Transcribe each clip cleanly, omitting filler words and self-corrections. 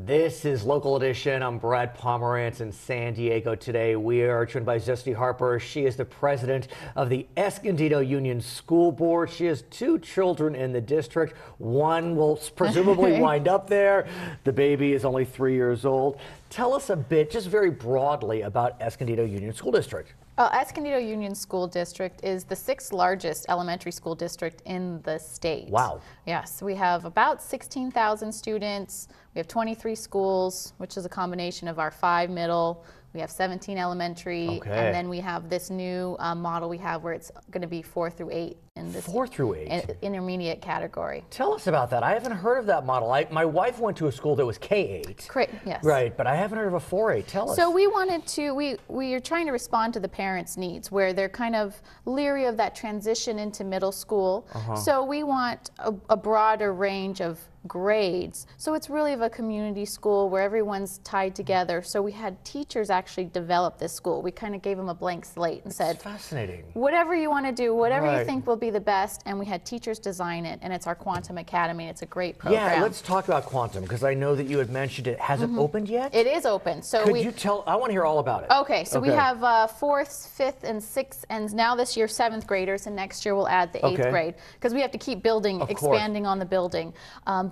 This is Local Edition. I'm Brad Pomerance in San Diego today. We are joined by Zesty Harper. She is the president of the Escondido Union School Board. She has two children in the district. One will presumably wind up there. The baby is only 3 years old. Tell us a bit, just very broadly, about Escondido Union School District. Escondido Union School District is the 6th largest elementary school district in the state. Wow. Yes, we have about 16,000 students. We have 23 schools, which is a combination of our 5 middle. We have 17 elementary, and then we have this new model we have where it's going to be 4 through 8 in this 4 through 8 intermediate category. Tell us about that. I haven't heard of that model. My wife went to a school that was K-8. Yes. Right, but I haven't heard of a 4-8. Tell us. So we wanted to, we are trying to respond to the parents' needs where they're kind of leery of that transition into middle school. So we want a broader range of grades. So it's really of a community school where everyone's tied together. So we had teachers actually develop this school. We kind of gave them a blank slate and said, fascinating. Whatever you want to do, whatever you think will be the best, and we had teachers design it, and it's our Quantum Academy. It's a great program. Yeah, let's talk about Quantum, because I know that you had mentioned it. Has it opened yet? It is open. So Could you tell, I want to hear all about it. Okay, so we have 4th, 5th, and 6th, and now this year 7th graders, and next year we'll add the 8th grade, because we have to keep building, expanding on the building.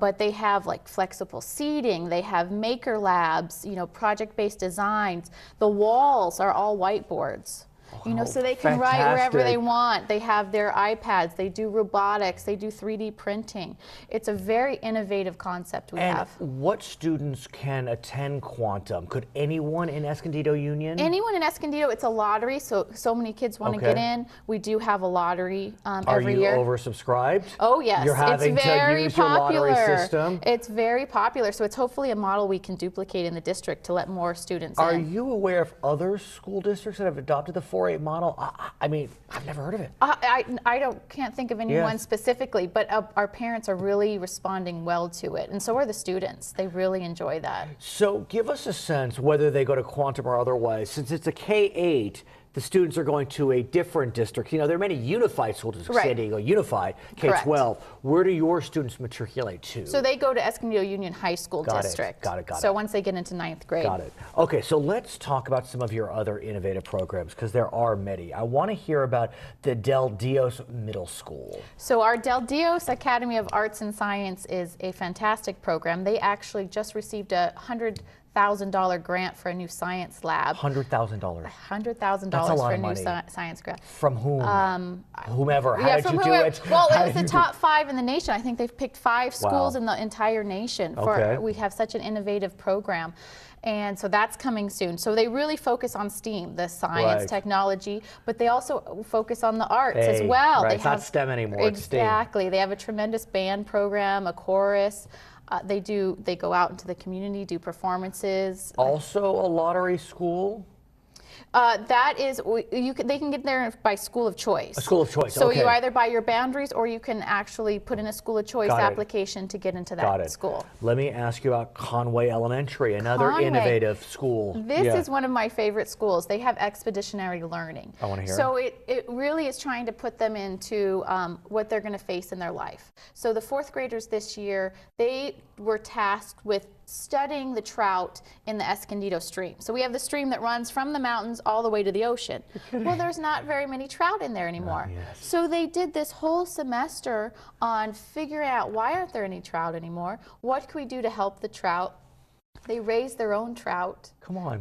But they have like flexible seating, they have maker labs, you know, project-based designs. The walls are all whiteboards. You know, so they can write wherever they want. They have their iPads, they do robotics, they do 3D printing. It's a very innovative concept we have. What students can attend Quantum? Could anyone in Escondido Union? Anyone in Escondido. It's a lottery, so many kids want to get in. We do have a lottery every year. Are you oversubscribed? Oh yes, You're having it's very to use popular. Your lottery system? It's very popular, so it's hopefully a model we can duplicate in the district to let more students in. Are you aware of other school districts that have adopted the 4-8 model? I mean, I've never heard of it. I can't think of anyone specifically, but our parents are really responding well to it, and so are the students. They really enjoy that. So give us a sense whether they go to Quantum or otherwise. Since it's a K-8, the students are going to a different district. You know, there are many unified school districts, San Diego Unified, K-12. Where do your students matriculate to? So they go to Escondido Union High School District. Got it. So once they get into 9th grade. Got it. Okay, so let's talk about some of your other innovative programs, because there are many. I want to hear about the Del Dios Middle School. So our Del Dios Academy of Arts and Science is a fantastic program. They actually just received a $100,000 grant for a new science lab. $100,000. $100,000 for a new science grant. From whom? Whomever. How did you do it? Well, it was the top 5 in the nation. I think they've picked 5 schools in the entire nation. We have such an innovative program. And so that's coming soon. So they really focus on STEAM, the science, technology, but they also focus on the arts as well. It's not STEM anymore, it's STEAM. Exactly. They have a tremendous band program, a chorus. They go out into the community, do performances. Also a lottery school? That is, they can get there by school of choice. A school of choice, So you either buy your boundaries, or you can actually put in a school of choice application to get into that school. Let me ask you about Conway Elementary, another innovative school. This is one of my favorite schools. They have expeditionary learning. I want to hear So it really is trying to put them into what they're going to face in their life. So the 4th graders this year, they were tasked with studying the trout in the Escondido stream. So we have the stream that runs from the mountains all the way to the ocean. Well, there's not very many trout in there anymore. So they did this whole semester on figuring out why aren't there any trout anymore? What can we do to help the trout? They raised their own trout.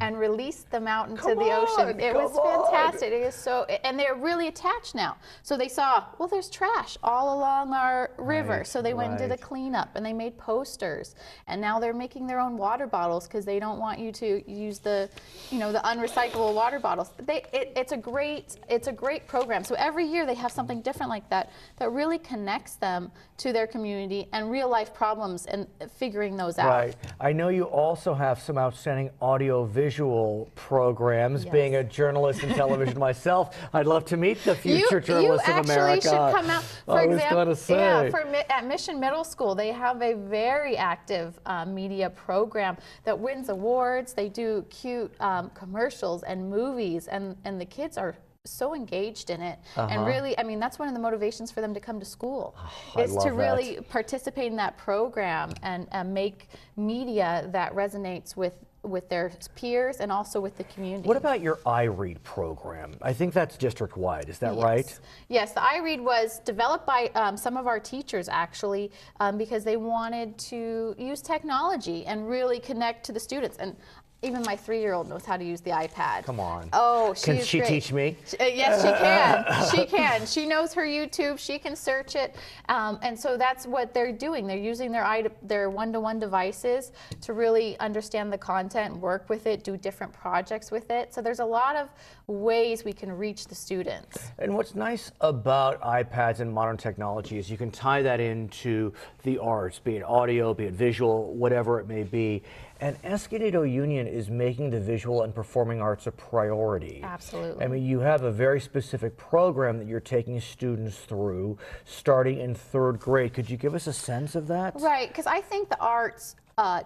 And released them out into the ocean. It was fantastic. It is so, and they're really attached now. So they saw, well, there's trash all along our river. So they went and did a cleanup, and they made posters. And now they're making their own water bottles because they don't want you to use the, the unrecyclable water bottles. It's a great program. So every year they have something different like that that really connects them to their community and real life problems and figuring those out. Right. I know you also have some outstanding audio visual programs. Being a journalist in television myself, I'd love to meet the future journalists of America. You actually should come out. For example, at Mission Middle School, they have a very active media program that wins awards. They do cute commercials and movies, and the kids are so engaged in it. And really, I mean, that's one of the motivations for them to come to school, I is love to really that. participate in that program and make media that resonates with their peers and also with the community. What about your iRead program? I think that's district-wide, is that right? Yes, the iRead was developed by some of our teachers, actually, because they wanted to use technology and really connect to the students. And even my 3-year-old knows how to use the iPad. Come on. Oh, Can she teach me? Yes, she can. She can. She knows her YouTube. She can search it. And so that's what they're doing. They're using their one-to-one devices to really understand the content, work with it, do different projects with it. So there's a lot of ways we can reach the students. And what's nice about iPads and modern technology is you can tie that into the arts, be it audio, be it visual, whatever it may be. And Escondido Union is making the visual and performing arts a priority. Absolutely. I mean, you have a very specific program that you're taking students through starting in 3rd grade. Could you give us a sense of that? Right, because I think the arts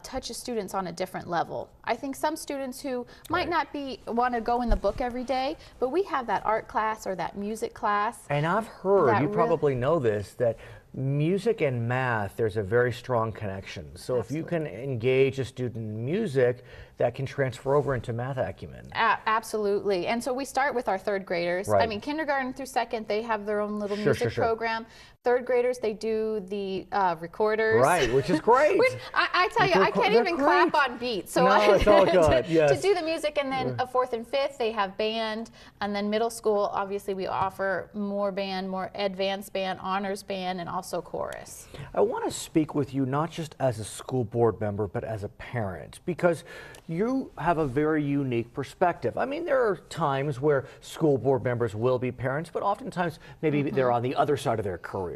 touches students on a different level. I think some students who might not want to go in the book every day, but we have that art class or that music class. And I've heard, you probably know this, that music and math, there's a very strong connection. So if you can engage a student in music, that can transfer over into math acumen. Absolutely. And so we start with our 3rd graders. Right. I mean, kindergarten through 2nd, they have their own little music program. 3rd graders, they do the recorders. Right, which is great. Which I tell you, I can't even clap on beat. So it's all good. to do the music, and then a 4th and 5th, they have band, and then middle school, obviously we offer more band, more advanced band, honors band, and also chorus. I want to speak with you not just as a school board member, but as a parent, because you have a very unique perspective. I mean, there are times where school board members will be parents, but oftentimes maybe they're on the other side of their career.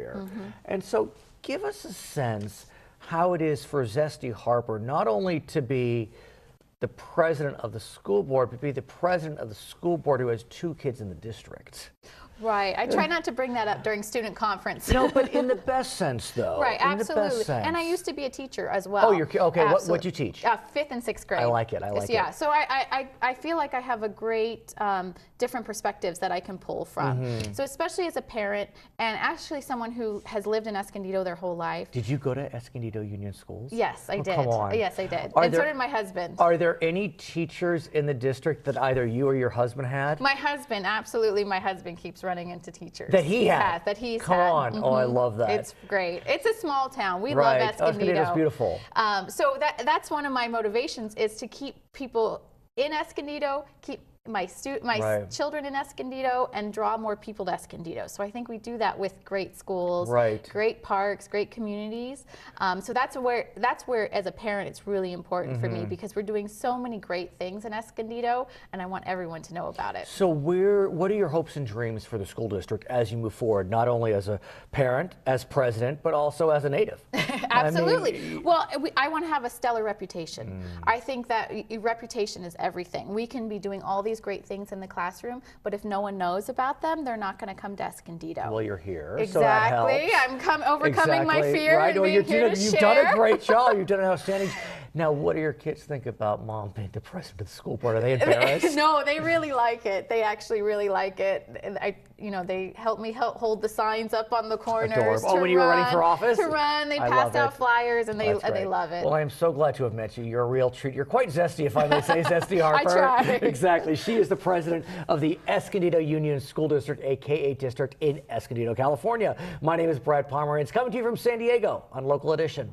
And so give us a sense how it is for Zesty Harper not only to be the president of the school board, but be the president of the school board who has 2 kids in the district. Right. I try not to bring that up during student conference. No, but in the best sense, though. Right, absolutely. In the best sense. And I used to be a teacher as well. Oh, you're okay. What'd you teach? 5th and 6th grade. I like it. I like it. Yeah. So I feel like I have a great different perspectives that I can pull from. So especially as a parent and actually someone who has lived in Escondido their whole life. Did you go to Escondido Union Schools? Yes, I did. Come on. Yes, I did. So did my husband. Are there any teachers in the district that either you or your husband had? My husband, absolutely. My husband keeps running into teachers. That he had? Yes, that he's Come had. on. Oh, I love that. It's great. It's a small town. We Right. love Escondido. Escondido's beautiful. So that's one of my motivations, is to keep people in Escondido, keep my children in Escondido, and draw more people to Escondido. So I think we do that with great schools, great parks, great communities. So that's where, as a parent, it's really important for me, because we're doing so many great things in Escondido, and I want everyone to know about it. So what are your hopes and dreams for the school district as you move forward, not only as a parent, as president, but also as a native? Absolutely. I mean, well, I want to have a stellar reputation. I think that reputation is everything. We can be doing all these great things in the classroom, but if no one knows about them, they're not going to come to Escondido. Well, you're here. Exactly. So that helps. I'm overcoming my fear. Right. And You've share. done a great job. You've done an outstanding. Now, what do your kids think about mom being the president of the school board? Are they embarrassed? No, they really like it. They actually really like it. And they help me hold the signs up on the corners. Adorable. When you were running for office? To run. They passed out flyers, and they love it. Well, I am so glad to have met you. You're a real treat. You're quite zesty, if I may say, Zesty Harper. I try. Exactly. She is the president of the Escondido Union School District, a K-8 district in Escondido, California. My name is Brad Pomerance, coming to you from San Diego on Local Edition.